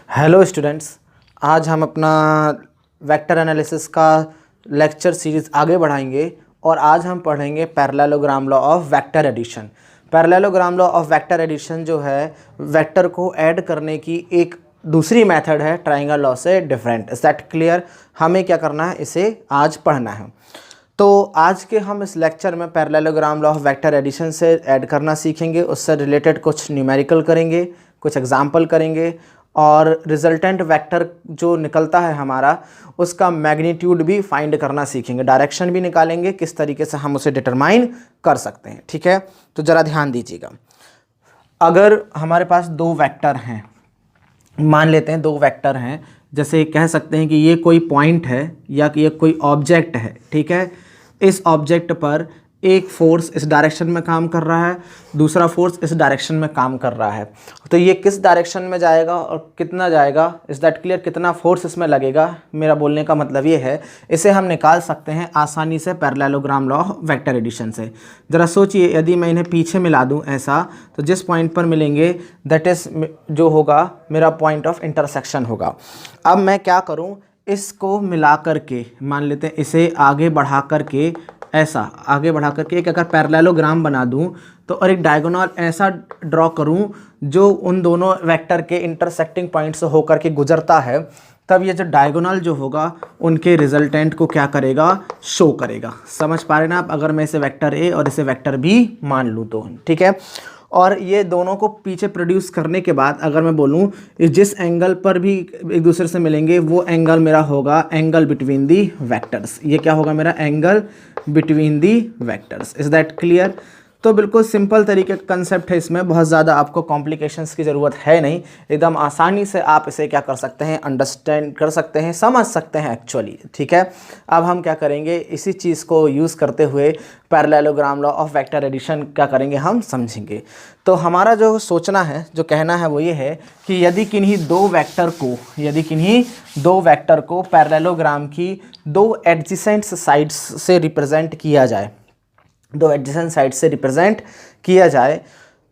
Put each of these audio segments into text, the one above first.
Hello students, आज हम अपना वेक्टर एनालिसिस का लेक्चर सीरीज़ आगे बढ़ाएंगे और आज हम पढ़ेंगे parallelogram law of vector addition. Parallelogram law of vector addition जो है वेक्टर को ऐड करने की एक दूसरी मेथड है ट्रायंगल लॉ से डिफरेंट। Is that clear? हमें क्या करना है, इसे आज पढ़ना है। तो आज के हम इस लेक्चर में parallelogram law of vector addition से ऐड करना सीखेंगे, उससे रिलेटेड कुछ न्यूमेरिकल करेंगे, कुछ एग्जाम्पल करेंगे और रिजल्टेंट वेक्टर जो निकलता है हमारा उसका मैग्नीट्यूड भी फाइंड करना सीखेंगे, डायरेक्शन भी निकालेंगे, किस तरीके से हम उसे डिटरमाइन कर सकते हैं। ठीक है, तो ज़रा ध्यान दीजिएगा। अगर हमारे पास दो वेक्टर हैं, मान लेते हैं दो वेक्टर हैं, जैसे कह सकते हैं कि ये कोई पॉइंट है या कि ये कोई ऑब्जेक्ट है। ठीक है, इस ऑब्जेक्ट पर एक फोर्स इस डायरेक्शन में काम कर रहा है, दूसरा फोर्स इस डायरेक्शन में काम कर रहा है। तो ये किस डायरेक्शन में जाएगा और कितना जाएगा, इज दैट क्लियर? कितना फोर्स इसमें लगेगा, मेरा बोलने का मतलब ये है, इसे हम निकाल सकते हैं आसानी से पैरेललोग्राम लॉ वेक्टर एडिशन से। ज़रा सोचिए, यदि मैं इन्हें पीछे मिला दूं ऐसा, तो जिस पॉइंट पर मिलेंगे दैट इज़ जो होगा मेरा पॉइंट ऑफ इंटरसेक्शन होगा। अब मैं क्या करूँ, इसको मिला करके मान लेते हैं, इसे आगे बढ़ा करके ऐसा आगे बढ़ा करके एक अगर पैरेललोग्राम बना दूं तो और एक डायगोनल ऐसा ड्रॉ करूं जो उन दोनों वेक्टर के इंटरसेक्टिंग पॉइंट से होकर के गुजरता है, तब ये जो डायगोनल जो होगा उनके रिजल्टेंट को क्या करेगा, शो करेगा। समझ पा रहे ना आप? अगर मैं इसे वेक्टर ए और इसे वेक्टर बी मान लूँ तो ठीक है। और ये दोनों को पीछे प्रोड्यूस करने के बाद अगर मैं बोलूँ जिस एंगल पर भी एक दूसरे से मिलेंगे वो एंगल मेरा होगा एंगल बिटवीन दी वेक्टर्स। ये क्या होगा मेरा angle between the vectors. Is that clear? तो बिल्कुल सिंपल तरीके का कंसेप्ट है, इसमें बहुत ज़्यादा आपको कॉम्प्लिकेशंस की ज़रूरत है नहीं, एकदम आसानी से आप इसे क्या कर सकते हैं, अंडरस्टैंड कर सकते हैं, समझ सकते हैं एक्चुअली। ठीक है, अब हम क्या करेंगे, इसी चीज़ को यूज़ करते हुए parallelogram law of vector addition क्या करेंगे, हम समझेंगे। तो हमारा जो सोचना है, जो कहना है वो ये है कि यदि किन्हीं दो वेक्टर को पैरेललोग्राम की दो एडजेसेंट साइड्स से रिप्रेजेंट किया जाए, दो एडजेसेंट साइड से रिप्रेजेंट किया जाए,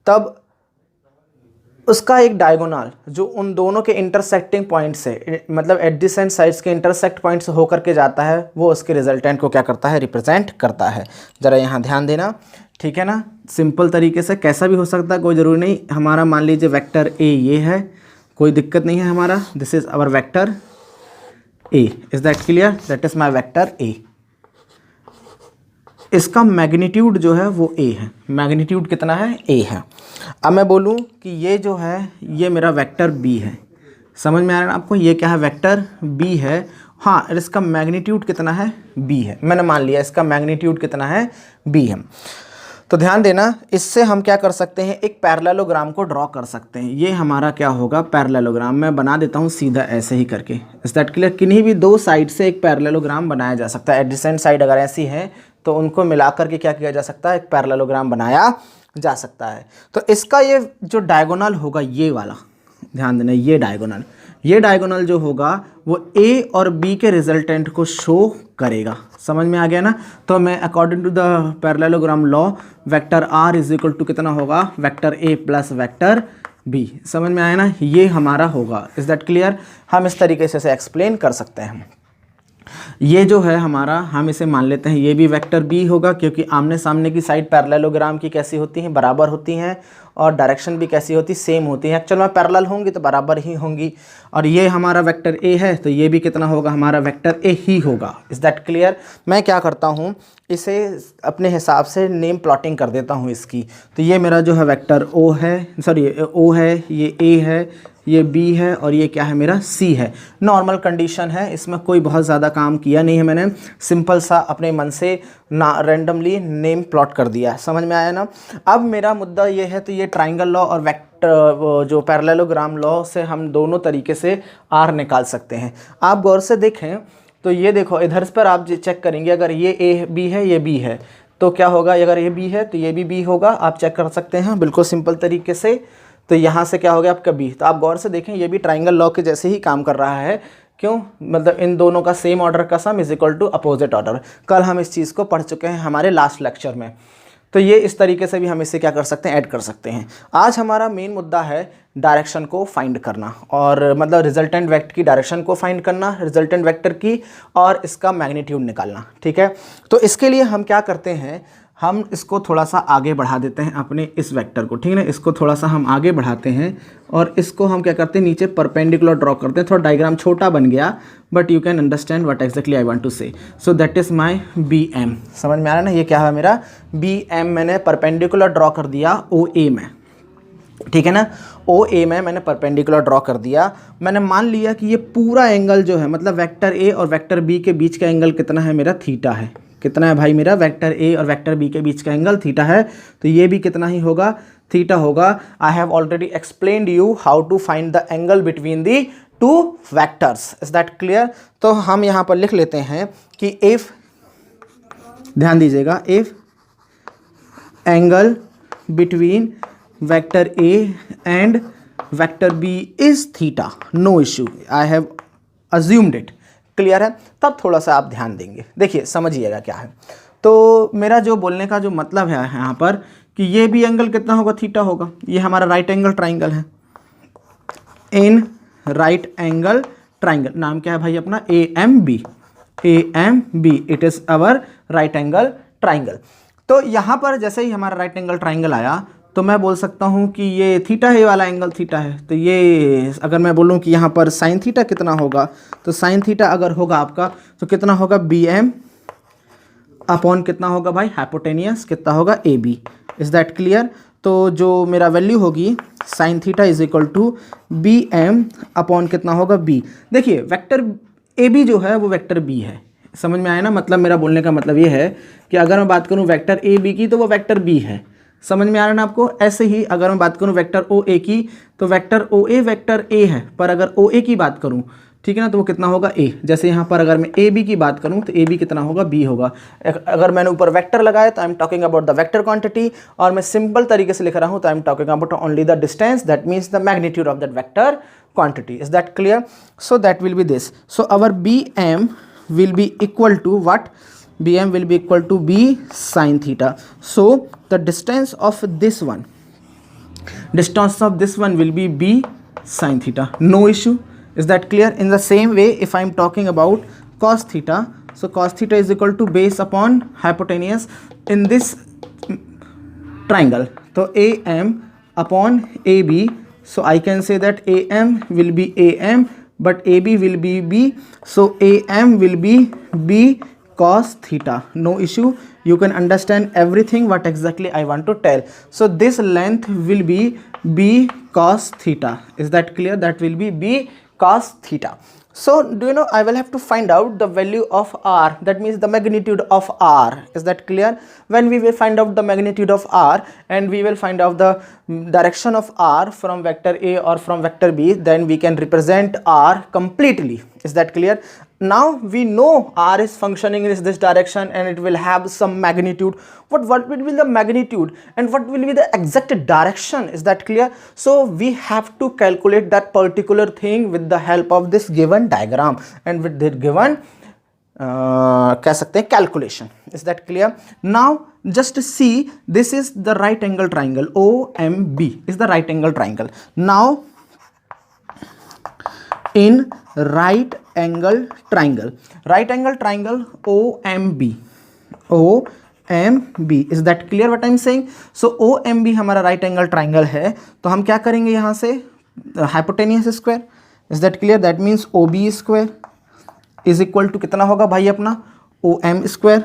तब उसका एक डायगोनल जो उन दोनों के इंटरसेक्टिंग पॉइंट से, मतलब एडजेसेंट साइड्स के इंटरसेक्ट पॉइंट से होकर के जाता है, वो उसके रिजल्टेंट को क्या करता है, रिप्रेजेंट करता है। ज़रा यहाँ ध्यान देना, ठीक है ना? सिंपल तरीके से कैसा भी हो सकता है, कोई ज़रूरी नहीं। हमारा मान लीजिए वेक्टर ए ये है, कोई दिक्कत नहीं है हमारा, this is our vector A. Is that clear? That is my vector A. इसका मैग्नीट्यूड जो है वो ए है। मैग्नीट्यूड कितना है? ए है। अब मैं बोलूँ कि ये जो है ये मेरा वेक्टर बी है। समझ में आ रहा है ना आपको? ये क्या है, वेक्टर बी है। हाँ, इसका मैग्नीट्यूड कितना है, बी है। मैंने मान लिया इसका मैग्नीट्यूड कितना है, बी है। तो ध्यान देना, इससे हम क्या कर सकते हैं, एक पैरेललोग्राम को ड्रॉ कर सकते हैं। ये हमारा क्या होगा, पैरेललोग्राम। मैं बना देता हूँ सीधा ऐसे ही करके। Is that clear? किन्हीं भी दो साइड से एक पैरेललोग्राम बनाया जा सकता है। एडजेसेंट साइड अगर ऐसी है तो उनको मिलाकर के क्या किया जा सकता है, एक पैरेललोग्राम बनाया जा सकता है। तो इसका ये जो डायगोनल होगा, ये वाला ध्यान देना, ये डायगोनल जो होगा वो ए और बी के रिजल्टेंट को शो करेगा। समझ में आ गया ना? तो मैं according to the parallelogram law vector R is equal to कितना होगा, vector A plus vector B. समझ में आया ना? ये हमारा होगा। Is that clear? हम इस तरीके से एक्सप्लेन कर सकते हैं। ये जो है हमारा, हम इसे मान लेते हैं ये भी वेक्टर बी होगा, क्योंकि आमने सामने की साइड पैरेललोग्राम की कैसी होती हैं, बराबर होती हैं, और डायरेक्शन भी कैसी होती, सेम होती है। एक्चुअल में पैरेलल होंगी तो बराबर ही होंगी। और ये हमारा वेक्टर ए है, तो ये भी कितना होगा, हमारा वेक्टर ए ही होगा। Is that clear? मैं क्या करता हूँ, इसे अपने हिसाब से नेम प्लॉटिंग कर देता हूँ इसकी। तो ये मेरा जो है वेक्टर ओ है, सॉरी ओ है, ये ए है, ये बी है, और ये क्या है मेरा सी है। नॉर्मल कंडीशन है, इसमें कोई बहुत ज़्यादा काम किया नहीं है मैंने, सिंपल सा अपने मन से ना रैंडमली नेम प्लॉट कर दिया। समझ में आया ना? अब मेरा मुद्दा ये है, तो ये ट्राइंगल लॉ और वेक्टर जो पैरेललोग्राम लॉ से हम दोनों तरीके से आर निकाल सकते हैं। आप गौर से देखें तो ये देखो, इधर पर आप चेक करेंगे, अगर ये ए बी है, ये बी है, तो क्या होगा, अगर ये बी है तो ये भी बी होगा। आप चेक कर सकते हैं बिल्कुल सिंपल तरीके से। तो यहाँ से क्या हो गया आपका बी। तो आप गौर से देखें, ये भी ट्राइंगल लॉ के जैसे ही काम कर रहा है। क्यों? मतलब इन दोनों का सेम ऑर्डर का sum is equal to opposite order. कल हम इस चीज़ को पढ़ चुके हैं हमारे लास्ट लेक्चर में। तो ये इस तरीके से भी हम इसे क्या कर सकते हैं, ऐड कर सकते हैं। आज हमारा मेन मुद्दा है डायरेक्शन को फाइंड करना, और मतलब रिजल्टेंट वेक्टर की डायरेक्शन को फाइंड करना, रिजल्टेंट वेक्टर की, और इसका मैग्नीट्यूड निकालना। ठीक है, तो इसके लिए हम क्या करते हैं, हम इसको थोड़ा सा आगे बढ़ा देते हैं अपने इस वेक्टर को। ठीक है ना, इसको थोड़ा सा हम आगे बढ़ाते हैं और इसको हम क्या करते हैं, नीचे परपेंडिकुलर ड्रॉ करते हैं। थोड़ा डायग्राम छोटा बन गया, but you can understand what exactly I want to say. So that is my B M. समझ में आ रहा है ना, ये क्या है मेरा बी एम। मैंने परपेंडिकुलर ड्रॉ कर दिया ओ ए में। ठीक है ना, ओ ए में मैंने परपेंडिकुलर ड्रॉ कर दिया। मैंने मान लिया कि ये पूरा एंगल जो है, मतलब वेक्टर ए और वेक्टर बी के बीच का एंगल कितना है, मेरा थीटा है। कितना है भाई, मेरा वेक्टर ए और वेक्टर बी के बीच का एंगल थीटा है, तो ये भी कितना ही होगा, थीटा होगा। I have already explained you how to find the angle between the two vectors. Is that clear? तो हम यहाँ पर लिख लेते हैं कि इफ, ध्यान दीजिएगा, if angle between vector A and vector B is theta, no issue, I have assumed it. Clear है? तब थोड़ा सा आप ध्यान देंगे, देखिए समझिएगा क्या है। तो मेरा जो बोलने का जो मतलब है यहाँ पर कि ये भी एंगल कितना होगा, थीटा होगा। ये हमारा राइट एंगल ट्राइंगल है, इन राइट एंगल ट्राइंगल, नाम क्या है भाई अपना, A M B. A M B, it is our right angle triangle. तो यहाँ पर जैसे ही हमारा राइट एंगल ट्राइंगल आया, तो मैं बोल सकता हूँ कि ये थीटा है, ये वाला एंगल थीटा है। तो ये अगर मैं बोलूँ कि यहाँ पर साइन थीटा कितना होगा, तो साइन थीटा अगर होगा आपका, तो कितना होगा, बी एम अपॉन कितना होगा भाई, हाइपोटेनियस कितना होगा, A B. Is that clear? तो जो मेरा वैल्यू होगी sine theta is equal to B M upon कितना होगा, बी। देखिए वेक्टर ए बी जो है वो वेक्टर बी है। समझ में आया ना, मतलब मेरा बोलने का मतलब ये है कि अगर मैं बात करूँ वेक्टर ए बी की, तो वो वेक्टर बी है। समझ में आ रहा है ना आपको? ऐसे ही अगर मैं बात करूं वेक्टर ओ ए की, तो vector O A vector A है, पर अगर ओ ए की बात करूं, ठीक है ना, तो वो कितना होगा, ए। जैसे यहाँ पर अगर मैं ए बी की बात करूं, तो ए बी कितना होगा, बी होगा। अगर मैंने ऊपर वेक्टर लगाया, तो I am talking about the vector quantity, और मैं सिंपल तरीके से लिख रहा हूँ, तो I am talking about only the distance, that means the magnitude of that vector quantity. Is that clear? So that will be this. So our B M will be equal to what? Bm will be equal to b sin theta. So the distance of this one will be b sin theta. No issue. Is that clear? In the same way, if I am talking about cos theta, so cos theta is equal to base upon hypotenuse in this triangle. So am upon ab. So I can say that am will be am, but AB will be B, so AM will be B cos theta. No issue, you can understand everything what exactly I want to tell. So this length will be B cos theta. Is that clear? That will be B cos theta. So do you know, I will have to find out the value of R, that means the magnitude of R. Is that clear? When we will find out the magnitude of R and we will find out the direction of R from vector A or from vector B, then we can represent R completely. Is that clear? Now we know R is functioning in this direction and it will have some magnitude. What will be the magnitude and what will be the exact direction? Is that clear? So we have to calculate that particular thing with the help of this given diagram and with the given कह सकते हैं calculation. Is that clear? Now just see, this is the right angle triangle. OMB is the right angle triangle. Now in right angle triangle OMB, is that clear what I am saying? So OMB हमारा right angle triangle है, तो हम क्या करेंगे यहाँ से, hypotenuse square. Is that clear? That means OB square is equal to कितना होगा भाई अपना, OM square,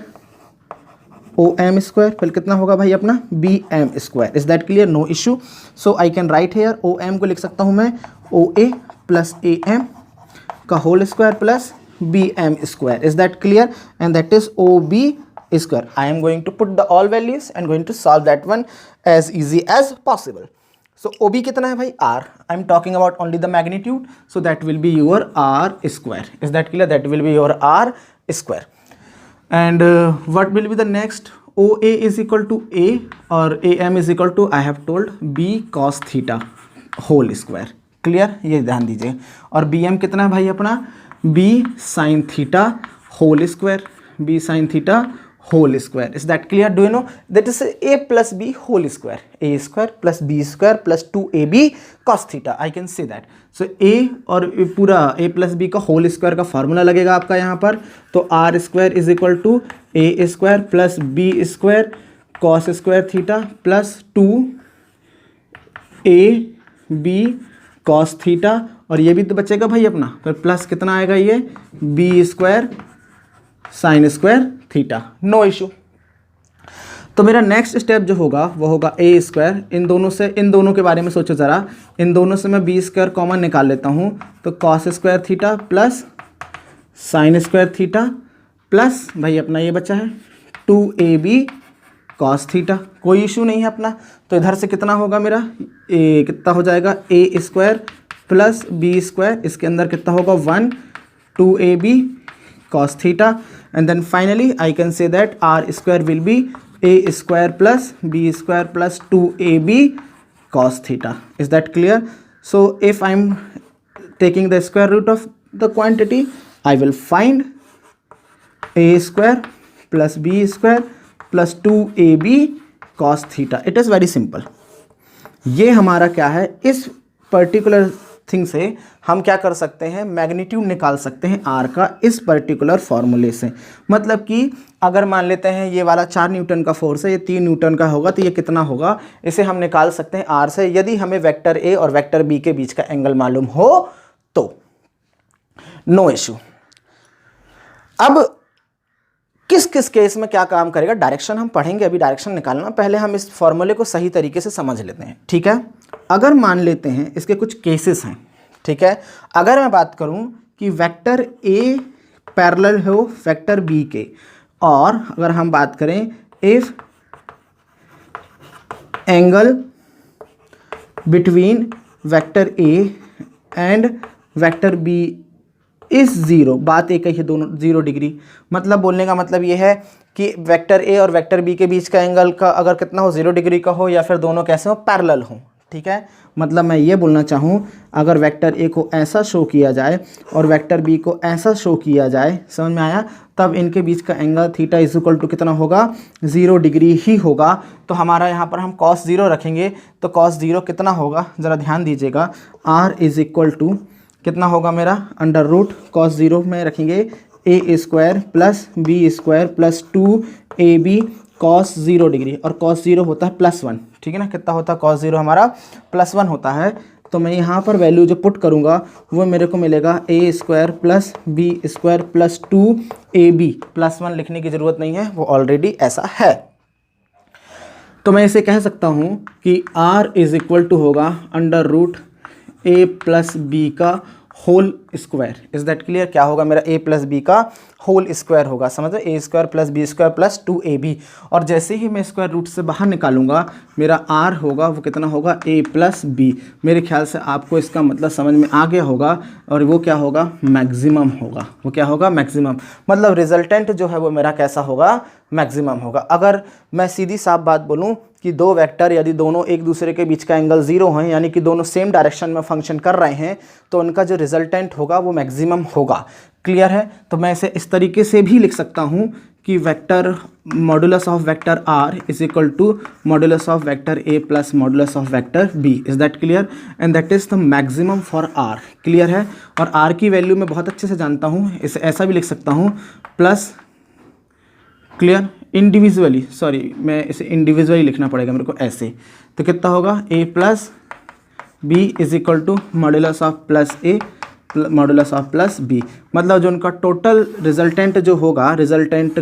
फिर कितना होगा भाई अपना, BM square. Is that clear? No issue. So I can write here, OM को लिख सकता हूँ मैं OA plus AM का whole square plus BM square. Is that clear? And that is OB square. I am going to put the all values and going to solve that one as easy as possible. So OB कितना है भाई, R. I am talking about only the magnitude, so that will be your R square. Is that clear? That will be your R square. And what will be the next? OA is equal to A or AM is equal to, I have told, B cos theta whole square. Clear? ये ध्यान दीजिए. और BM कितना है भाई अपना, B sin theta whole square. B sin theta whole square. Is that clear? Do you know that is a plus b whole square, a square plus b square plus 2ab cos theta. I can say that. So a और पूरा a plus b का whole square का formula लगेगा आपका यहाँ पर, तो r square is equal to a square plus b square cos square theta plus 2ab cos theta, और ये भी तो बचेगा भाई अपना, फिर प्लस कितना आएगा ये b square sine square theta. No issue. तो मेरा नेक्स्ट स्टेप जो होगा वो होगा ए स्क्वायर. इन दोनों के बारे में सोचो ज़रा. इन दोनों से मैं बी स्क्वायर कॉमन निकाल लेता हूँ, तो cos square theta plus sign square theta plus भाई अपना ये बचा है 2ab कॉस थीटा. कोई इशू नहीं है अपना. तो इधर से कितना होगा मेरा, कितना हो जाएगा ए स्क्वायर प्लस बी स्क्वायर, इसके अंदर कितना होगा 1 2ab cos theta, and then finally I can say that r square will be a square plus b square plus 2ab cos theta. Is that clear? So if I'm taking the square root of the quantity, I will find a square plus b square plus 2ab cos theta. It is very simple. ये हमारा क्या है, इस particular thing से हम क्या कर सकते हैं, मैग्नीट्यूड निकाल सकते हैं आर का इस पर्टिकुलर फॉर्मूले से. मतलब कि अगर मान लेते हैं ये वाला 4 न्यूटन का फोर्स है, ये 3 न्यूटन का होगा, तो ये कितना होगा, इसे हम निकाल सकते हैं आर से, यदि हमें वेक्टर ए और वेक्टर बी के बीच का एंगल मालूम हो तो. No issue. अब किस किस केस में क्या काम करेगा, डायरेक्शन हम पढ़ेंगे, अभी डायरेक्शन निकालना. पहले हम इस फॉर्मूले को सही तरीके से समझ लेते हैं. ठीक है. अगर मान लेते हैं इसके कुछ केसेस हैं. ठीक है. अगर मैं बात करूं कि वेक्टर ए पैरेलल हो वेक्टर बी के, और अगर हम बात करें if angle between vector A and vector B is zero, बात एक ही है, दोनों 0 डिग्री. मतलब बोलने का मतलब ये है कि वेक्टर ए और वेक्टर बी के बीच का एंगल का अगर कितना हो 0 डिग्री का हो, या फिर दोनों कैसे हो, पैरेलल हो. ठीक है. मतलब मैं ये बोलना चाहूँ, अगर वेक्टर ए को ऐसा शो किया जाए और वेक्टर बी को ऐसा शो किया जाए, समझ में आया, तब इनके बीच का angle theta is equal to कितना होगा, 0 डिग्री ही होगा. तो हमारा यहाँ पर हम cos 0 रखेंगे, तो cos 0 कितना होगा, ज़रा ध्यान दीजिएगा, r इज इक्वल टू कितना होगा मेरा, अंडर रूट cos 0 में रखेंगे a square plus b square plus 2ab cos 0 degree, और cos 0 होता है +1. ठीक है ना. कितना होता है cos 0 हमारा +1 होता है. तो मैं यहाँ पर वैल्यू जो पुट करूँगा वो मेरे को मिलेगा a square plus b square plus 2ab. +1 लिखने की ज़रूरत नहीं है, वो ऑलरेडी ऐसा है. तो मैं इसे कह सकता हूँ कि r इज इक्वल टू होगा under root a plus b का whole square. Is that clear? क्या होगा मेरा a प्लस बी का होल स्क्वायर होगा. समझो, a square plus b square plus 2ab, और जैसे ही मैं स्क्वायर रूट से बाहर निकालूंगा मेरा r होगा वो कितना होगा, a प्लस बी. मेरे ख्याल से आपको इसका मतलब समझ में आ गया होगा, और वो क्या होगा, मैक्सिमम होगा. वो क्या होगा, मैक्सिमम. मतलब रिजल्टेंट जो है वो मेरा कैसा होगा, मैक्सिमम होगा. अगर मैं सीधी साफ बात बोलूँ कि दो वेक्टर यदि दोनों एक दूसरे के बीच का एंगल 0 हैं, यानी कि दोनों सेम डायरेक्शन में फंक्शन कर रहे हैं, तो उनका जो रिजल्टेंट होगा वो मैक्सिमम होगा. क्लियर है? तो मैं इसे इस तरीके से भी लिख सकता हूँ कि vector modulus of vector R is equal to modulus of vector A plus modulus of vector B. Is that clear? And that is the maximum for R. Clear है? और आर की वैल्यू मैं बहुत अच्छे से जानता हूँ, इसे ऐसा भी लिख सकता हूँ प्लस, क्लियर, इंडिविजुअली, सॉरी मैं इसे इंडिविजुअली लिखना पड़ेगा मेरे को ऐसे. तो कितना होगा, a plus b is equal to modulus of plus a modulus of plus b. मतलब जो उनका टोटल रिजल्टेंट जो होगा, रिजल्टेंट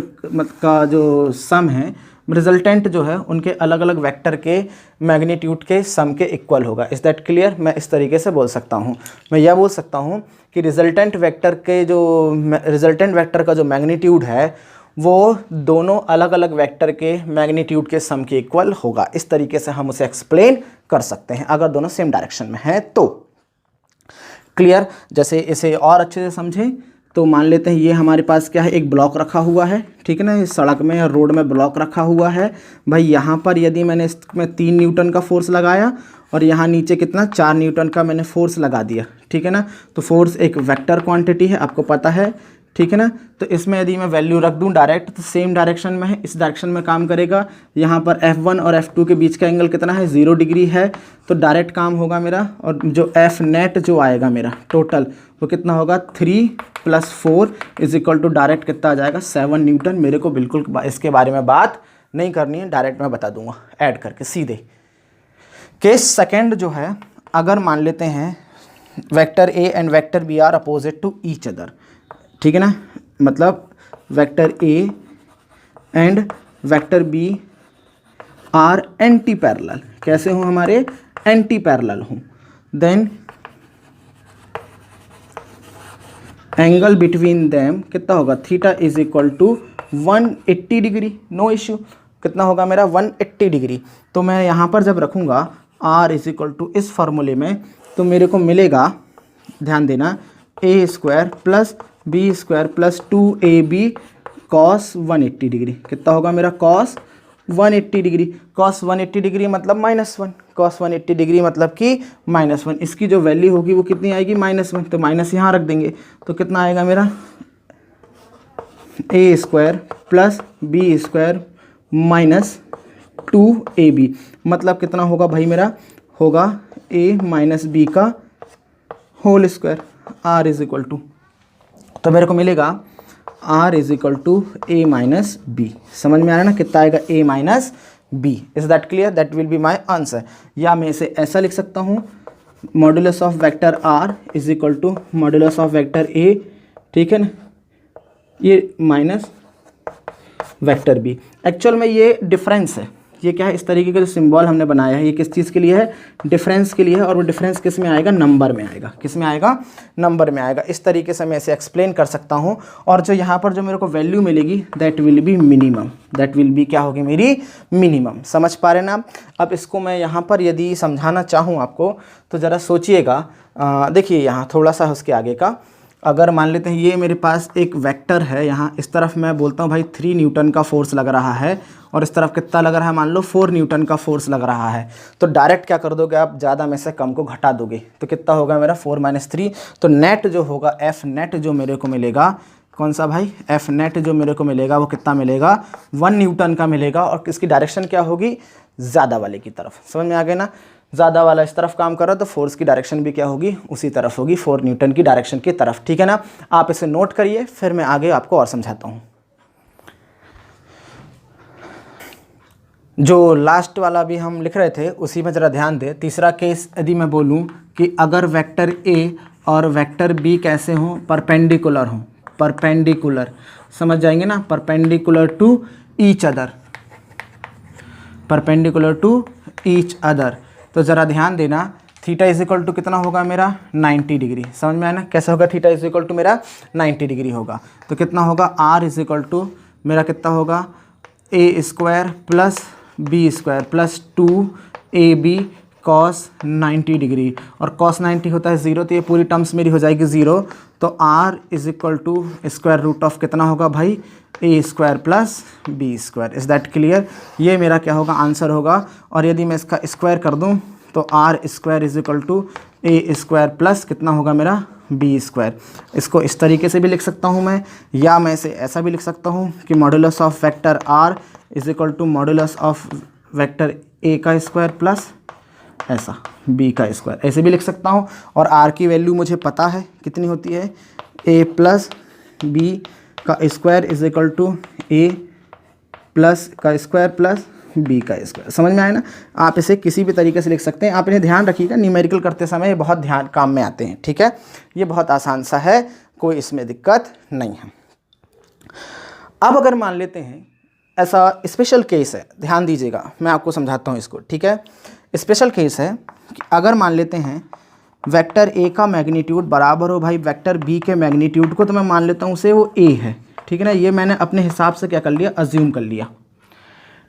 का जो सम है, रिजल्टेंट जो है उनके अलग अलग वेक्टर के मैग्नीट्यूड के सम के इक्वल होगा. Is that clear? मैं इस तरीके से बोल सकता हूँ. मैं यह बोल सकता हूँ कि रिजल्टेंट वेक्टर का जो मैग्नीट्यूड है वो दोनों अलग अलग वेक्टर के मैग्नीट्यूड के सम के इक्वल होगा. इस तरीके से हम उसे एक्सप्लेन कर सकते हैं अगर दोनों सेम डायरेक्शन में हैं तो. क्लियर? जैसे इसे और अच्छे से समझें तो मान लेते हैं ये हमारे पास क्या है, एक ब्लॉक रखा हुआ है. ठीक है ना. इस सड़क में या रोड में ब्लॉक रखा हुआ है. भाई यहाँ पर यदि मैंने इसमें 3 न्यूटन का फोर्स लगाया और यहाँ नीचे कितना 4 न्यूटन का मैंने फोर्स लगा दिया. ठीक है ना. तो फोर्स एक वेक्टर क्वांटिटी है, आपको पता है. ठीक है ना। तो इसमें यदि मैं वैल्यू रख दूं डायरेक्ट तो सेम डायरेक्शन में है, इस डायरेक्शन में काम करेगा। यहाँ पर F1 और F2 के बीच का एंगल कितना है, 0 डिग्री है, तो डायरेक्ट काम होगा मेरा। और जो F नेट जो आएगा मेरा टोटल वो कितना होगा, 3 + 4 = डायरेक्ट कितना आ जाएगा, 7 न्यूटन। मेरे को बिल्कुल इसके बारे में बात नहीं करनी है, डायरेक्ट मैं बता दूंगा ऐड करके सीधे। केस सेकेंड जो है, अगर मान लेते हैं vector A and vector B are opposite to each other, ठीक है ना, मतलब vector A and vector B are anti parallel, कैसे हो हमारे, एंटी पैरेलल हूँ, देन एंगल बिटवीन देम कितना होगा, थीटा = 180 डिग्री, नो इश्यू। कितना होगा मेरा, 180 डिग्री। तो मैं यहाँ पर जब रखूँगा r = इस फार्मूले में, तो मेरे को मिलेगा, ध्यान देना, a² + b² + 2ab cos 180 degree. कितना होगा मेरा, cos 180 डिग्री। cos 180 डिग्री मतलब -1, cos 180 डिग्री मतलब कि -1। इसकी जो वैल्यू होगी वो कितनी आएगी, -1, तो माइनस यहाँ रख देंगे। तो कितना आएगा मेरा, a² + b² - 2ab, मतलब कितना होगा भाई, मेरा होगा a - b का होल स्क्वायर, r = तो मेरे को मिलेगा r = a - b। समझ में आ रहा है ना, कितना आएगा, a - b। Is that clear, that will be my answer. या मैं इसे ऐसा लिख सकता हूँ, modulus of vector r = modulus of vector a, ठीक है ना, ये माइनस वेक्टर बी। एक्चुअल में ये डिफरेंस है, ये क्या है, इस तरीके का जो सिंबल हमने बनाया है ये किस चीज़ के लिए है, डिफरेंस के लिए है। और वो डिफरेंस किस में आएगा, नंबर में आएगा। किस में आएगा, नंबर में आएगा। इस तरीके से मैं इसे एक्सप्लेन कर सकता हूँ। और जो यहाँ पर जो मेरे को वैल्यू मिलेगी, that will B minimum, that will B क्या होगी, मेरी मिनिमम। समझ पा रहे ना। अब इसको मैं यहाँ पर यदि समझाना चाहूँ आपको, तो ज़रा सोचिएगा। देखिए यहाँ थोड़ा सा उसके आगे का, अगर मान लेते हैं ये मेरे पास एक वेक्टर है, यहाँ इस तरफ मैं बोलता हूँ भाई 3 न्यूटन का फोर्स लग रहा है, और इस तरफ कितना लग रहा है, मान लो 4 न्यूटन का फोर्स लग रहा है। तो डायरेक्ट क्या कर दोगे आप, ज़्यादा में से कम को घटा दोगे, तो कितना होगा मेरा 4 - 3। तो नेट जो होगा, F नेट जो मेरे को मिलेगा, कौन सा भाई, F नेट जो मेरे को मिलेगा वो कितना मिलेगा, 1 न्यूटन का मिलेगा। और इसकी डायरेक्शन क्या होगी, ज़्यादा वाले की तरफ। समझ में आ गया ना, ज़्यादा वाला इस तरफ काम कर रहा है, तो फोर्स की डायरेक्शन भी क्या होगी, उसी तरफ होगी, 4 न्यूटन की डायरेक्शन की तरफ। ठीक है ना। आप इसे नोट करिए, फिर मैं आगे आपको और समझाता हूँ। जो लास्ट वाला भी हम लिख रहे थे उसी में ज़रा ध्यान दें। तीसरा केस यदि मैं बोलूँ कि अगर वेक्टर ए और वेक्टर बी कैसे हों, परपेंडिकुलर हों, परपेंडिकुलर, समझ जाएंगे ना, perpendicular to each other, perpendicular to each other. तो ज़रा ध्यान देना, थीटा = कितना होगा मेरा, 90 डिग्री। समझ में आया ना, कैसे होगा, थीटा = मेरा 90 डिग्री होगा। तो कितना होगा, r मेरा कितना होगा, a² + b² + 2ab cos 90 degree. और cos 90 होता है 0, तो ये पूरी टर्म्स मेरी हो जाएगी 0। तो r = कितना होगा भाई, a² + b²। Is that clear. ये मेरा क्या होगा, आंसर होगा। और यदि मैं इसका स्क्वायर कर दूं तो r² = a² प्लस कितना होगा मेरा, b²। इसको इस तरीके से भी लिख सकता हूं मैं, या मैं इसे ऐसा भी लिख सकता हूं कि modulus of vector r = modulus of vector a का स्क्वायर प्लस ऐसा b का स्क्वायर, ऐसे भी लिख सकता हूं। और r की वैल्यू मुझे पता है कितनी होती है, a + b का स्क्वायर = a प्लस का स्क्वायर प्लस b का स्क्वायर। समझ में आया ना। आप इसे किसी भी तरीके से लिख सकते हैं। आप इन्हें ध्यान रखिएगा, न्यूमेरिकल करते समय ये बहुत ध्यान काम में आते हैं। ठीक है, ये बहुत आसान सा है, कोई इसमें दिक्कत नहीं है। अब अगर मान लेते हैं ऐसा स्पेशल केस है, ध्यान दीजिएगा, मैं आपको समझाता हूँ इसको। ठीक है, स्पेशल केस है कि अगर मान लेते हैं वेक्टर ए का मैग्नीट्यूड बराबर हो भाई वेक्टर बी के मैग्नीट्यूड को, तो मैं मान लेता हूँ उसे वो ए है। ठीक है ना, ये मैंने अपने हिसाब से क्या कर लिया, अज्यूम कर लिया।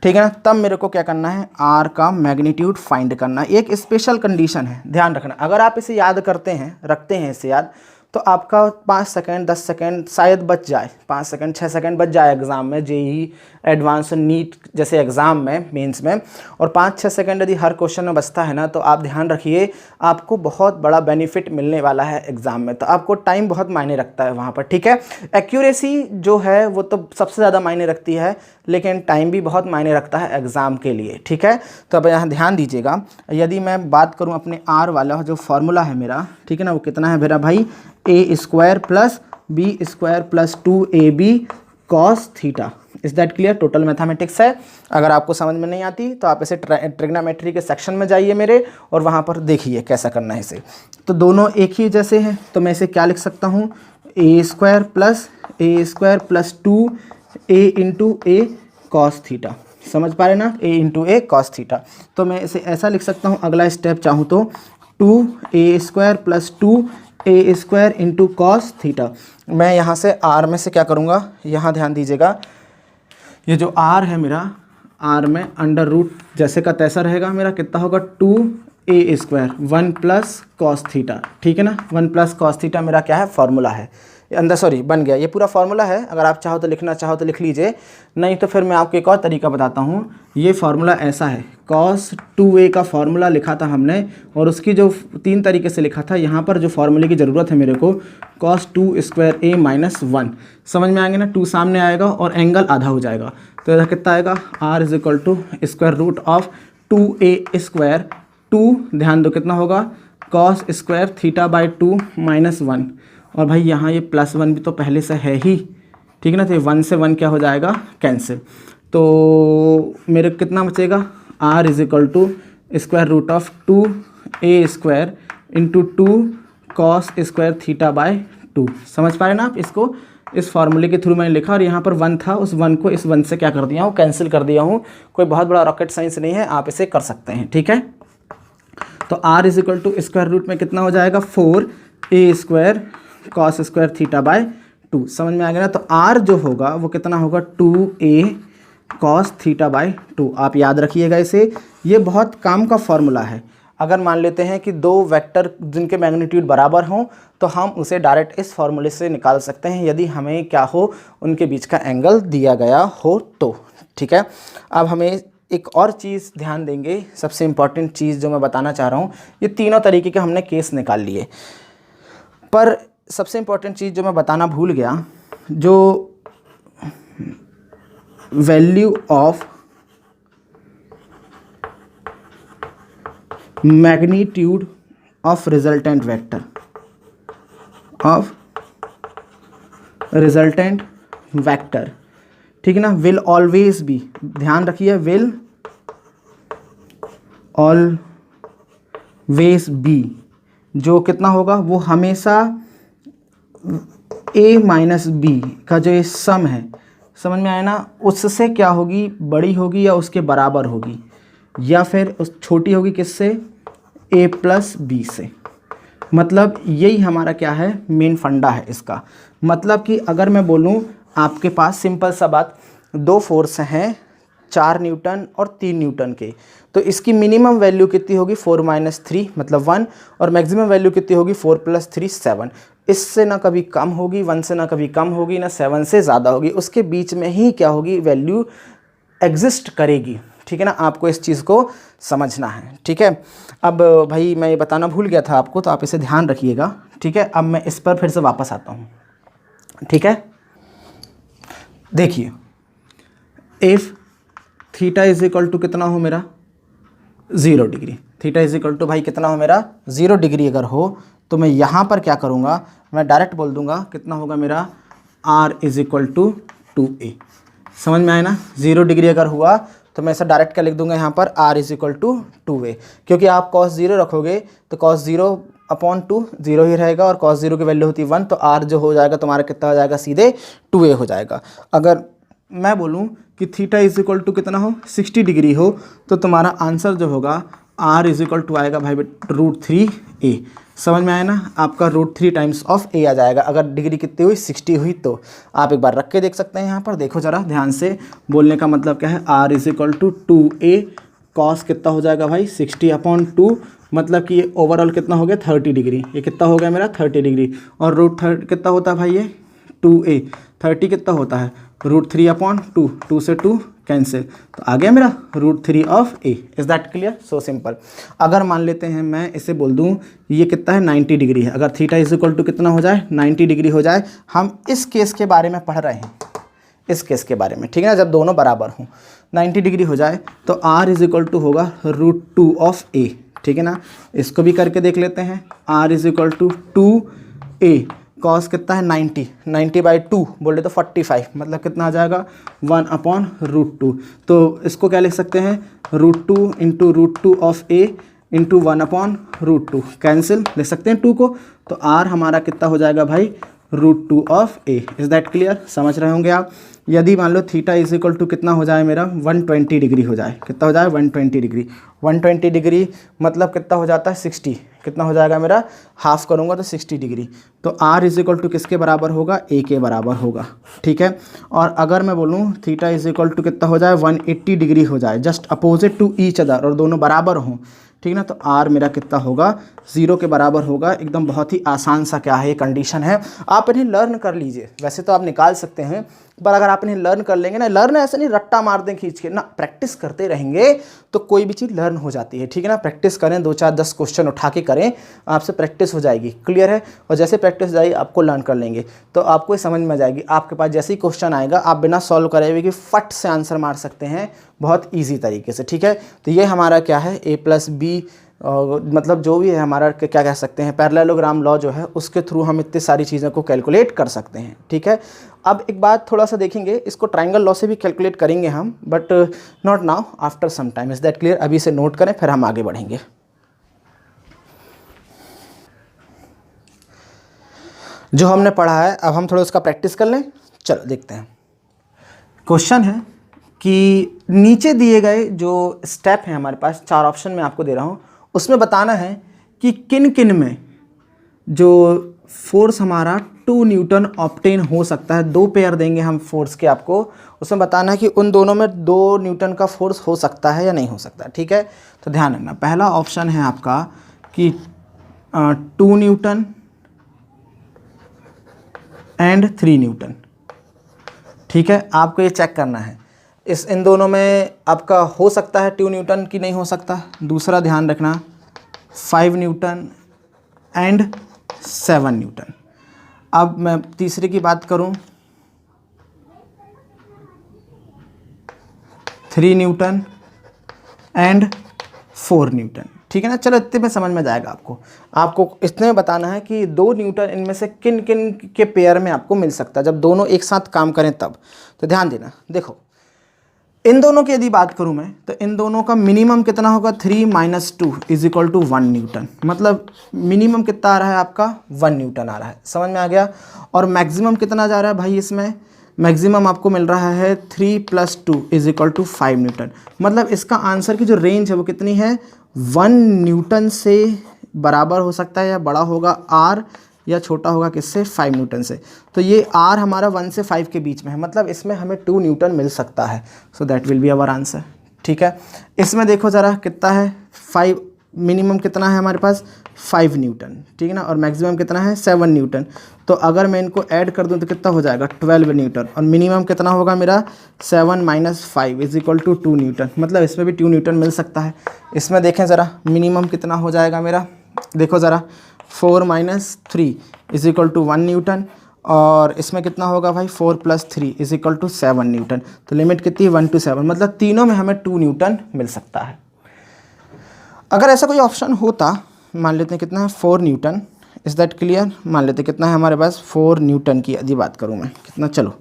ठीक है ना। तब मेरे को क्या करना है, आर का मैग्नीट्यूड फाइंड करना है। एक स्पेशल कंडीशन है, ध्यान रखना। अगर आप इसे याद करते हैं, रखते हैं इसे याद, तो आपका 5 सेकंड 10 सेकंड शायद बच जाए, 5 सेकंड 6 सेकंड बच जाए एग्ज़ाम में, जेईई एडवांस नीट जैसे एग्ज़ाम में, मेंस में। और 5-6 सेकंड यदि हर क्वेश्चन में बचता है ना, तो आप ध्यान रखिए आपको बहुत बड़ा बेनिफिट मिलने वाला है एग्ज़ाम में। तो आपको टाइम बहुत मायने रखता है वहाँ पर, ठीक है। एक्यूरेसी जो है वो तो सबसे ज़्यादा मायने रखती है, लेकिन टाइम भी बहुत मायने रखता है एग्ज़ाम के लिए, ठीक है। तो अब यहाँ ध्यान दीजिएगा, यदि मैं बात करूँ अपने आर वाला जो फॉर्मूला है मेरा, ठीक है ना, वो कितना है मेरा भाई, a square plus b square plus 2ab cos theta. Is that clear? Total mathematics है। अगर आपको समझ में नहीं आती तो आप इसे ट्रिग्नोमेट्री के सेक्शन में जाइए मेरे, और वहाँ पर देखिए कैसा करना है इसे। तो दोनों एक ही जैसे हैं, तो मैं इसे क्या लिख सकता हूँ, ए स्क्वायर प्लस 2a इंटू ए कॉस थीटा। समझ पा रहे ना, a into A cos theta. तो मैं इसे ऐसा लिख सकता हूँ, अगला स्टेप चाहूँ तो 2a square plus 2a square into cos theta. मैं यहाँ से r में से क्या करूँगा, यहाँ ध्यान दीजिएगा, ये जो r है मेरा, r में अंडर रूट जैसे का तैसा रहेगा मेरा, कितना होगा 2a square 1 plus cos theta, ठीक है ना। 1 प्लस कॉस थीटा मेरा क्या है, फार्मूला है अंदर, सॉरी बन गया, ये पूरा फार्मूला है। अगर आप चाहो तो लिखना चाहो तो लिख लीजिए, नहीं तो फिर मैं आपको एक और तरीका बताता हूँ। ये फार्मूला ऐसा है, cos 2a का फार्मूला लिखा था हमने, और उसकी जो 3 तरीके से लिखा था, यहाँ पर जो फार्मूले की ज़रूरत है मेरे को, cos 2 स्क्वायर a माइनस 1। समझ में आएंगे ना, 2 सामने आएगा और एंगल आधा हो जाएगा, तो इधर कितना आएगा, r is equal to square root of 2a square 2, ध्यान दो कितना होगा, cos square theta by 2 minus 1। और भाई यहाँ ये +1 भी तो पहले से है ही, ठीक है ना, तो 1 से 1 क्या हो जाएगा, कैंसिल। तो मेरे कितना बचेगा, r is equal to square root of 2a square into 2 cos square theta by 2। समझ पा रहे ना आप इसको, इस फार्मूले के थ्रू मैंने लिखा, और यहाँ पर 1 था, उस 1 को इस 1 से क्या कर दिया हूँ, कैंसिल कर दिया हूँ। कोई बहुत बड़ा रॉकेट साइंस नहीं है, आप इसे कर सकते हैं, ठीक है। तो r is equal to square root में कितना हो जाएगा, 4a square cos square theta by 2। समझ में आ गया ना। तो r जो होगा वो कितना होगा, 2a कॉस थीटा बाय 2। आप याद रखिएगा इसे, ये बहुत काम का फॉर्मूला है। अगर मान लेते हैं कि 2 वेक्टर जिनके मैग्नीट्यूड बराबर हों, तो हम उसे डायरेक्ट इस फॉर्मूले से निकाल सकते हैं, यदि हमें क्या हो, उनके बीच का एंगल दिया गया हो तो, ठीक है। अब हमें एक और चीज़ ध्यान देंगे, सबसे इम्पॉर्टेंट चीज़ जो मैं बताना चाह रहा हूँ, ये तीनों तरीके के हमने केस निकाल लिए, पर सबसे इम्पॉर्टेंट चीज़ जो मैं बताना भूल गया, जो value of magnitude of resultant vector, ठीक है ना, विल ऑलवेज बी, ध्यान रखिए, विल ऑलवेज बी, जो कितना होगा, वो हमेशा a माइनस बी का जो ये सम है, समझ में आया ना, उससे क्या होगी, बड़ी होगी या उसके बराबर होगी, या फिर उस छोटी होगी किससे, a प्लस बी से। मतलब यही हमारा क्या है, मेन फंडा है इसका। मतलब कि अगर मैं बोलूँ आपके पास सिंपल सा बात, 2 फोर्स हैं 4 न्यूटन और 3 न्यूटन के, तो इसकी मिनिमम वैल्यू कितनी होगी, 4 माइनस 3 मतलब 1, और मैक्सिमम वैल्यू कितनी होगी, 4 प्लस 3 7। इससे ना कभी कम होगी 1 से, ना कभी कम होगी, ना 7 से ज़्यादा होगी, उसके बीच में ही क्या होगी, वैल्यू एग्जिस्ट करेगी, ठीक है ना। आपको इस चीज़ को समझना है, ठीक है। अब भाई मैं ये बताना भूल गया था आपको, तो आप इसे ध्यान रखिएगा, ठीक है। अब मैं इस पर फिर से वापस आता हूँ, ठीक है। देखिए, if theta is equal to कितना हो मेरा, 0 degree, theta is equal to भाई कितना हो मेरा, 0 डिग्री अगर हो, तो मैं यहाँ पर क्या करूँगा, मैं डायरेक्ट बोल दूँगा कितना होगा मेरा, r is equal to 2a। समझ में आए ना, 0 डिग्री अगर हुआ तो मैं ऐसा डायरेक्ट क्या लिख दूंगा यहाँ पर, r is equal to 2a, क्योंकि आप cos 0 रखोगे तो cos 0 अपॉन 2 0 ही रहेगा, और cos 0 की वैल्यू होती है 1, तो r जो हो जाएगा तुम्हारा कितना हो जाएगा, सीधे 2a हो जाएगा। अगर मैं बोलूँ कि थीटा इज इक्वल टू कितना हो, 60 डिग्री हो, तो तुम्हारा आंसर जो होगा r इज इक्वल टू आएगा भाई √3a। समझ में आया ना, आपका √3 टाइम्स ऑफ a आ जाएगा। अगर डिग्री कितनी हुई, 60 हुई, तो आप एक बार रख के देख सकते हैं। यहाँ पर देखो ज़रा ध्यान से, बोलने का मतलब क्या है, r is equal to 2a cos कितना हो जाएगा भाई 60/2, मतलब कि ये ओवरऑल कितना हो गया 30 डिग्री। ये कितना हो गया मेरा 30 डिग्री। और √3 कितना होता है भाई ये 2a। 30 कितना होता है √3/2, 2 से 2 कैंसिल, तो आ गया मेरा √3 of a। Is that clear? So simple. अगर मान लेते हैं मैं इसे बोल दूं ये कितना है 90 डिग्री है, अगर थीटा इज इक्वल टू कितना हो जाए 90 डिग्री हो जाए, हम इस केस के बारे में पढ़ रहे हैं, इस केस के बारे में, ठीक है ना, जब दोनों बराबर हों 90 डिग्री हो जाए तो r इज इक्वल टू होगा √2 ऑफ a, ठीक है ना। इसको भी करके देख लेते हैं, r is equal to 2a, cos कितना है 90/2 बोले तो 45, मतलब कितना आ जाएगा 1/√2। तो इसको क्या लिख सकते हैं √2 into √2 of a into 1/√2, cancel लिख सकते हैं 2 को, तो r हमारा कितना हो जाएगा भाई √2 of a। Is that clear? समझ रहे होंगे आप। यदि मान लो थीटा इज इक्वल टू कितना हो जाए मेरा 120 डिग्री हो जाए, कितना हो जाए 120 डिग्री, 120 डिग्री मतलब कितना हो जाता है 60, कितना हो जाएगा मेरा, हाफ करूँगा तो 60 डिग्री, तो r इज इक्वल टू किसके बराबर होगा a के बराबर होगा, ठीक है। और अगर मैं बोलूँ थीटा इज इक्वल टू कितना हो जाए 180 डिग्री हो जाए, just opposite to each other और दोनों बराबर हों, ठीक ना, तो r मेरा कितना होगा 0 के बराबर होगा। एकदम बहुत ही आसान सा क्या है ये कंडीशन है, आप इन्हें लर्न कर लीजिए। वैसे तो आप निकाल सकते हैं, पर अगर आप इन्हें लर्न कर लेंगे ना, लर्न ऐसे नहीं रट्टा मार दें खींच के ना, प्रैक्टिस करते रहेंगे तो कोई भी चीज़ लर्न हो जाती है, ठीक है ना। प्रैक्टिस करें, 2 4 10 क्वेश्चन उठा के करें, आपसे प्रैक्टिस हो जाएगी, क्लियर है। और जैसे प्रैक्टिस हो जाएगी आपको लर्न कर लेंगे तो आपको समझ में आ जाएगी। आपके पास जैसे ही क्वेश्चन आएगा आप बिना सॉल्व करे हुए कि फट से आंसर मार सकते हैं बहुत ईजी तरीके से, ठीक है। तो ये हमारा क्या है a+b, मतलब जो भी है हमारा क्या कह सकते हैं पैरेललोग्राम लॉ जो है उसके थ्रू हम इतनी सारी चीज़ों को कैलकुलेट कर सकते हैं, ठीक है। अब एक बात थोड़ा सा देखेंगे, इसको ट्रायंगल लॉ से भी कैलकुलेट करेंगे हम, but not now, after some time. Is that clear? अभी इसे नोट करें फिर हम आगे बढ़ेंगे। जो हमने पढ़ा है अब हम थोड़ा उसका प्रैक्टिस कर लें। चलो देखते हैं। क्वेश्चन है कि नीचे दिए गए जो स्टेप हैं हमारे पास, 4 ऑप्शन में आपको दे रहा हूँ, उसमें बताना है कि किन किन में जो फोर्स हमारा 2 न्यूटन ऑब्टेन हो सकता है। 2 पेयर देंगे हम फोर्स के आपको, उसमें बताना है कि उन दोनों में 2 न्यूटन का फोर्स हो सकता है या नहीं हो सकता, ठीक है। तो ध्यान रखना, पहला ऑप्शन है आपका कि 2 न्यूटन एंड 3 न्यूटन, ठीक है। आपको ये चेक करना है इन दोनों में आपका हो सकता है 2 न्यूटन की नहीं हो सकता। दूसरा ध्यान रखना 5 न्यूटन एंड 7 न्यूटन। अब मैं तीसरे की बात करूं 3 न्यूटन एंड 4 न्यूटन, ठीक है ना। चलो इतने में समझ में जाएगा आपको इतने में बताना है कि 2 न्यूटन इनमें से किन किन के पेयर में आपको मिल सकता है जब दोनों एक साथ काम करें तब। तो ध्यान देना, देखो इन दोनों की यदि बात करूं मैं तो इन दोनों का मिनिमम कितना होगा 3 - 2 = 1 न्यूटन, मतलब मिनिमम कितना आ रहा है आपका 1 न्यूटन आ रहा है, समझ में आ गया। और मैक्सिमम कितना जा रहा है भाई, इसमें मैक्सिमम आपको मिल रहा है 3 + 2 = 5 न्यूटन। मतलब इसका आंसर की जो रेंज है वो कितनी है 1 न्यूटन से बराबर हो सकता है या बड़ा होगा r, या छोटा होगा किससे 5 न्यूटन से। तो ये r हमारा 1 से 5 के बीच में है, मतलब इसमें हमें 2 न्यूटन मिल सकता है। So that will be our answer, ठीक है। इसमें देखो ज़रा कितना है 5, मिनिमम कितना है हमारे पास 5 न्यूटन, ठीक है ना, और मैक्सिमम कितना है 7 न्यूटन। तो अगर मैं इनको ऐड कर दूं तो कितना हो जाएगा 12 न्यूटन, और मिनिमम कितना होगा मेरा 7 - 5 = 2 न्यूटन, मतलब इसमें भी 2 न्यूटन मिल सकता है। इसमें देखें ज़रा मिनिमम कितना हो जाएगा मेरा, देखो ज़रा 4 - 3 = 1 न्यूटन, और इसमें कितना होगा भाई 4 + 3 = 7 न्यूटन। तो लिमिट कितनी है 1 to 7, मतलब तीनों में हमें 2 न्यूटन मिल सकता है। अगर ऐसा कोई ऑप्शन होता, मान लेते हैं कितना है 4 न्यूटन, इज़ दैट क्लियर। मान लेते हैं कितना है हमारे पास 4 न्यूटन की यदि बात करूँ मैं कितना, चलो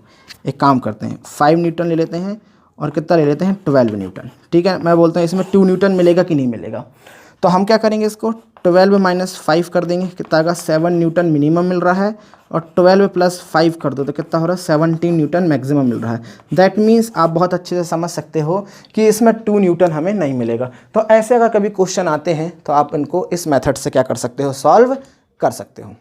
एक काम करते हैं 5 न्यूटन ले लेते हैं और कितना ले लेते हैं 12 न्यूटन, ठीक है। मैं बोलता हूँ इसमें 2 न्यूटन मिलेगा कि नहीं मिलेगा, तो हम क्या करेंगे इसको 12 - 5 कर देंगे, कितना आएगा 7 न्यूटन मिनिमम मिल रहा है, और 12 + 5 कर दो तो कितना हो रहा है 17 न्यूटन मैक्सिमम मिल रहा है। दैट मीन्स आप बहुत अच्छे से समझ सकते हो कि इसमें 2 न्यूटन हमें नहीं मिलेगा। तो ऐसे अगर कभी क्वेश्चन आते हैं तो आप इनको इस मेथड से क्या कर सकते हो, सॉल्व कर सकते हो।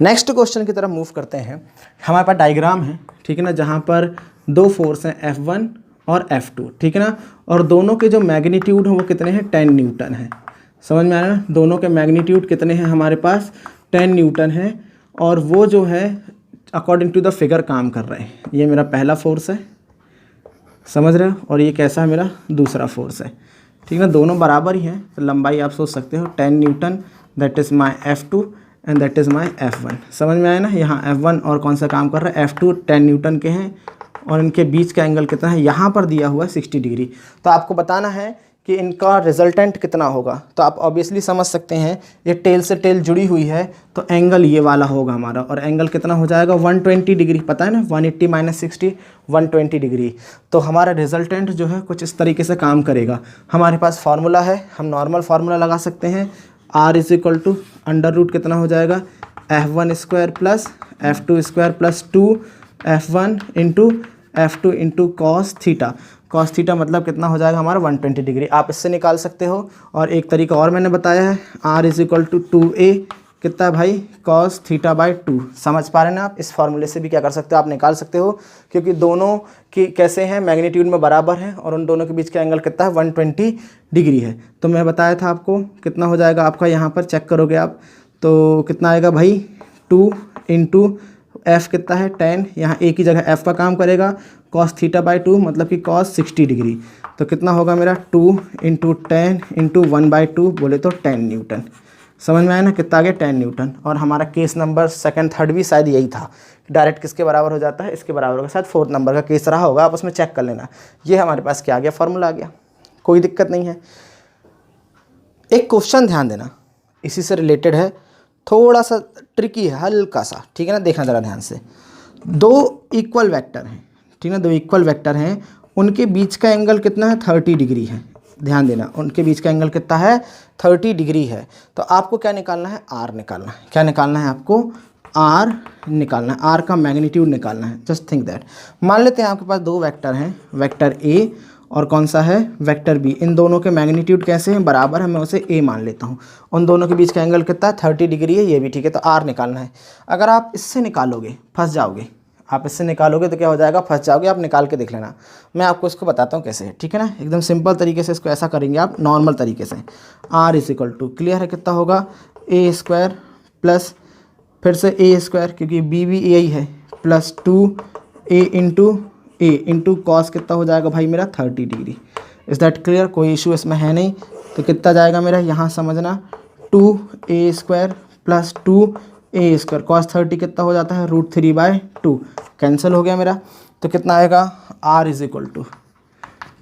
नेक्स्ट क्वेश्चन की तरफ मूव करते हैं। हमारे पास डायग्राम है, ठीक है ना, जहाँ पर 2 फोर्स हैं F1 और F2, ठीक है ना। और दोनों के जो मैग्नीट्यूड हैं वो कितने हैं, 10 न्यूटन है। समझ में आया ना, दोनों के मैग्नीट्यूड कितने हैं हमारे पास, 10 न्यूटन है। और वो जो है अकॉर्डिंग टू द फिगर काम कर रहे हैं। ये मेरा पहला फोर्स है, समझ रहे हो, और ये कैसा है, मेरा दूसरा फोर्स है, ठीक है ना। दोनों बराबर ही हैं, तो लंबाई आप सोच सकते हो 10 Newton, that is my F2 and that is my F1। समझ में आया ना, यहाँ F1 और कौन सा काम कर रहा है, F2 10 न्यूटन के हैं, और इनके बीच का एंगल कितना है, यहाँ पर दिया हुआ है 60 डिग्री। तो आपको बताना है कि इनका रिजल्टेंट कितना होगा। तो आप ऑब्वियसली समझ सकते हैं, ये टेल से टेल जुड़ी हुई है, तो एंगल ये वाला होगा हमारा, और एंगल कितना हो जाएगा, 120 डिग्री, पता है ना, 180 माइनस 60 120 डिग्री। तो हमारा रिजल्टेंट जो है कुछ इस तरीके से काम करेगा। हमारे पास फार्मूला है, हम नॉर्मल फार्मूला लगा सकते हैं, R is equal to under root कितना हो जाएगा, F1 square plus F2 square plus 2 F1 into F2 into cos theta. Cos theta मतलब कितना हो जाएगा हमारा 120 डिग्री। आप इससे निकाल सकते हो। और एक तरीका और मैंने बताया है, R is equal to 2A कितना है भाई, कॉस थीटा बाई 2। समझ पा रहे हैं ना आप, इस फार्मूले से भी क्या कर सकते हो, आप निकाल सकते हो, क्योंकि दोनों की कैसे हैं, मैग्नीट्यूड में बराबर हैं, और उन दोनों के बीच का एंगल कितना है, 120 डिग्री है। तो मैं बताया था आपको कितना हो जाएगा आपका, यहाँ पर चेक करोगे आप तो कितना आएगा भाई, 2 इंटू F कितना है 10, यहाँ एक ही जगह F का काम करेगा, कॉस थीटा बाई 2 मतलब कि कॉस 60 डिग्री। तो कितना होगा मेरा 2 इंटू 10 इंटू 1/2 बोले तो 10 न्यूटन। समझ में आया ना, कितना आ गया 10 न्यूटन। और हमारा केस नंबर सेकंड थर्ड भी शायद यही था, डायरेक्ट किसके बराबर हो जाता है, इसके बराबर होगा, शायद फोर्थ नंबर का केस रहा होगा, आप उसमें चेक कर लेना। ये हमारे पास क्या आ गया, फार्मूला आ गया, कोई दिक्कत नहीं है। एक क्वेश्चन ध्यान देना, इसी से रिलेटेड है, थोड़ा सा ट्रिकी है, हल्का सा, ठीक है ना, देखना ज़रा ध्यान से। दो इक्वल वेक्टर हैं, ठीक है ना, दो इक्वल वेक्टर हैं, उनके बीच का एंगल कितना है, 30 डिग्री है। ध्यान देना, उनके बीच का एंगल कितना है, 30 डिग्री है। तो आपको क्या निकालना है, R निकालना है। क्या निकालना है आपको, R निकालना है, R का मैग्नीट्यूड निकालना है। जस्ट थिंक दैट, मान लेते हैं आपके पास दो वेक्टर हैं, वेक्टर A और कौन सा है, वेक्टर बी। इन दोनों के मैग्नीट्यूड कैसे हैं, बराबर है, मैं उसे ए मान लेता हूँ। उन दोनों के बीच का एंगल कितना है, 30 डिग्री है, ये भी ठीक है। तो आर निकालना है। अगर आप इससे निकालोगे फंस जाओगे, आप इससे निकालोगे तो क्या हो जाएगा, फंस जाओगे। आप निकाल के देख लेना, मैं आपको इसको बताता हूँ कैसे है, ठीक है ना। एकदम सिंपल तरीके से इसको ऐसा करेंगे आप, नॉर्मल तरीके से। R is equal to, clear है, कितना होगा, ए स्क्वायर प्लस फिर से ए स्क्वायर, क्योंकि बी भी यही है, प्लस 2a इंटू कॉस कितना हो जाएगा भाई मेरा 30 डिग्री। इज़ दैट क्लियर, कोई इशू इसमें है नहीं। तो कितना जाएगा मेरा, यहाँ समझना, 2a square plus 2a square, cos 30 कितना हो जाता है, √3/2, कैंसिल हो गया मेरा। तो कितना आएगा, r इज इक्वल टू,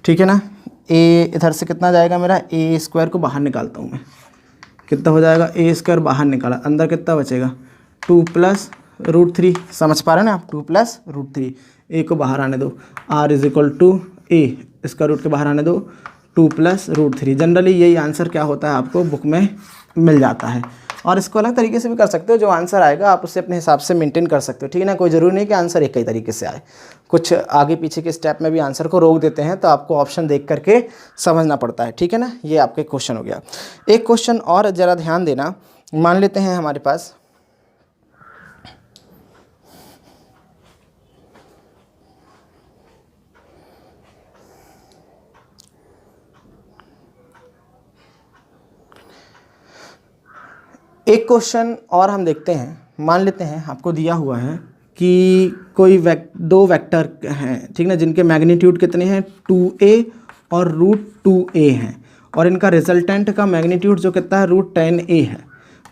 ठीक है ना, a इधर से कितना जाएगा मेरा, a स्क्वायर को बाहर निकालता हूँ मैं, कितना हो जाएगा, a स्क्वायर बाहर निकाला, अंदर कितना बचेगा, 2 प्लस √3। समझ पा रहे हैं ना आप, 2 प्लस √3, ए को बाहर आने दो, r इज इक्वल टू ए, इसका रूट के बाहर आने दो, 2 प्लस √3। जनरली यही आंसर क्या होता है, आपको बुक में मिल जाता है। और इसको अलग तरीके से भी कर सकते हो, जो आंसर आएगा आप उससे अपने हिसाब से मेंटेन कर सकते हो, ठीक है ना। कोई ज़रूरी नहीं कि आंसर एक ही तरीके से आए, कुछ आगे पीछे के स्टेप में भी आंसर को रोक देते हैं, तो आपको ऑप्शन देख करके समझना पड़ता है, ठीक है ना। ये आपका क्वेश्चन हो गया। एक क्वेश्चन और ज़रा ध्यान देना, मान लेते हैं हमारे पास एक क्वेश्चन और हम देखते हैं। मान लेते हैं आपको दिया हुआ है कि कोई दो वेक्टर हैं, ठीक ना, जिनके मैग्नीट्यूड कितने हैं, 2a और √2a हैं, और इनका रिजल्टेंट का मैग्नीट्यूड जो कितना है, √10a है।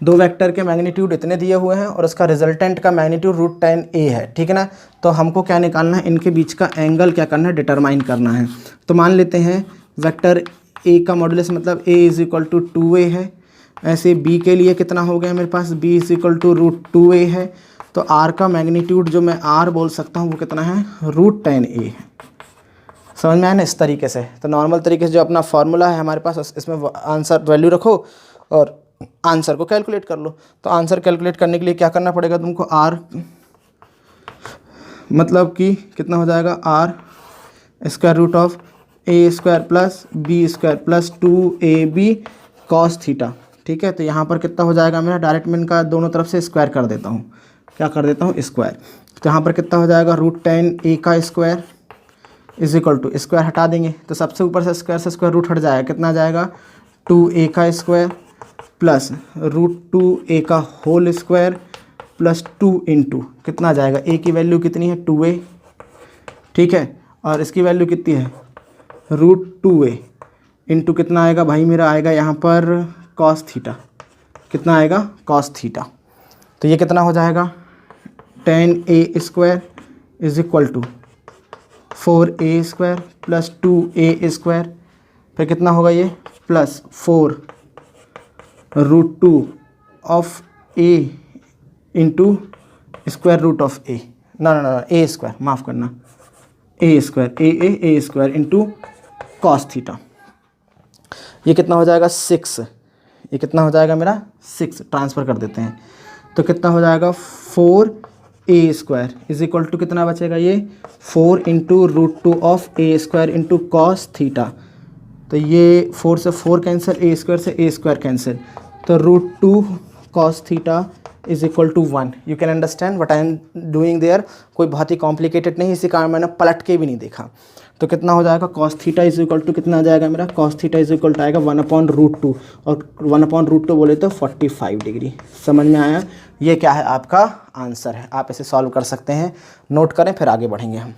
दो वेक्टर के मैग्नीट्यूड इतने दिए हुए हैं और उसका रिजल्टेंट का मैग्नीट्यूड √10a है, ठीक है ना। तो हमको क्या निकालना है, इनके बीच का एंगल क्या करना है, डिटरमाइन करना है। तो मान लेते हैं वेक्टर a का मॉडुलस मतलब a is equal to 2a है। ऐसे b के लिए कितना हो गया मेरे पास, b is equal to √2a है। तो r का मैग्नीट्यूड जो मैं r बोल सकता हूँ वो कितना है, √10a है। समझ में आया ना, इस तरीके से। तो नॉर्मल तरीके से जो अपना फार्मूला है हमारे पास, इसमें आंसर वैल्यू रखो और आंसर को कैलकुलेट कर लो। तो आंसर कैलकुलेट करने के लिए क्या करना पड़ेगा तुमको, r मतलब कि कितना हो जाएगा, r square root of a square plus b square plus 2ab cos theta, ठीक है। तो यहाँ पर कितना हो जाएगा मेरा, डायरेक्ट मैं इनका दोनों तरफ से स्क्वायर कर देता हूँ, क्या कर देता हूँ, स्क्वायर। तो यहाँ पर कितना हो जाएगा, √10a का square is equal to square हटा देंगे तो सबसे ऊपर से स्क्वायर रूट हट जाएगा, कितना आ जाएगा 2a का स्क्वायर प्लस √2a का होल स्क्वायर प्लस 2 इंटू कितना आ जाएगा, a की वैल्यू कितनी है 2a, ठीक है, और इसकी वैल्यू कितनी है √2a इंटू कितना आएगा भाई मेरा, आएगा यहाँ पर cos थीटा, कितना आएगा cos थीटा। तो ये कितना हो जाएगा 10a square is equal to 4a square plus 2a square, फिर कितना होगा ये plus 4 √2 of a into square root of a, ना a स्क्वायर, माफ़ करना a square a square into cos theta. ये कितना हो जाएगा 6, ये कितना हो जाएगा मेरा 6, ट्रांसफ़र कर देते हैं तो कितना हो जाएगा 4a square is equal to कितना बचेगा ये 4 into √2 of a square into cos theta. तो ये 4 से 4 कैंसिल, a स्क्वायर से a स्क्वायर कैंसिल, तो √2 cos theta is equal to 1। You can understand what I am doing there, कोई बहुत ही कॉम्प्लिकेटेड नहीं, इसी कारण मैंने पलट के भी नहीं देखा। तो कितना हो जाएगा cos theta is equal to कितना आ जाएगा मेरा, cos theta is equal to आएगा 1/√2 और 1/√2 बोले तो 45 डिग्री। समझ में आया, ये क्या है आपका आंसर है। आप इसे सॉल्व कर सकते हैं, नोट करें फिर आगे बढ़ेंगे हम।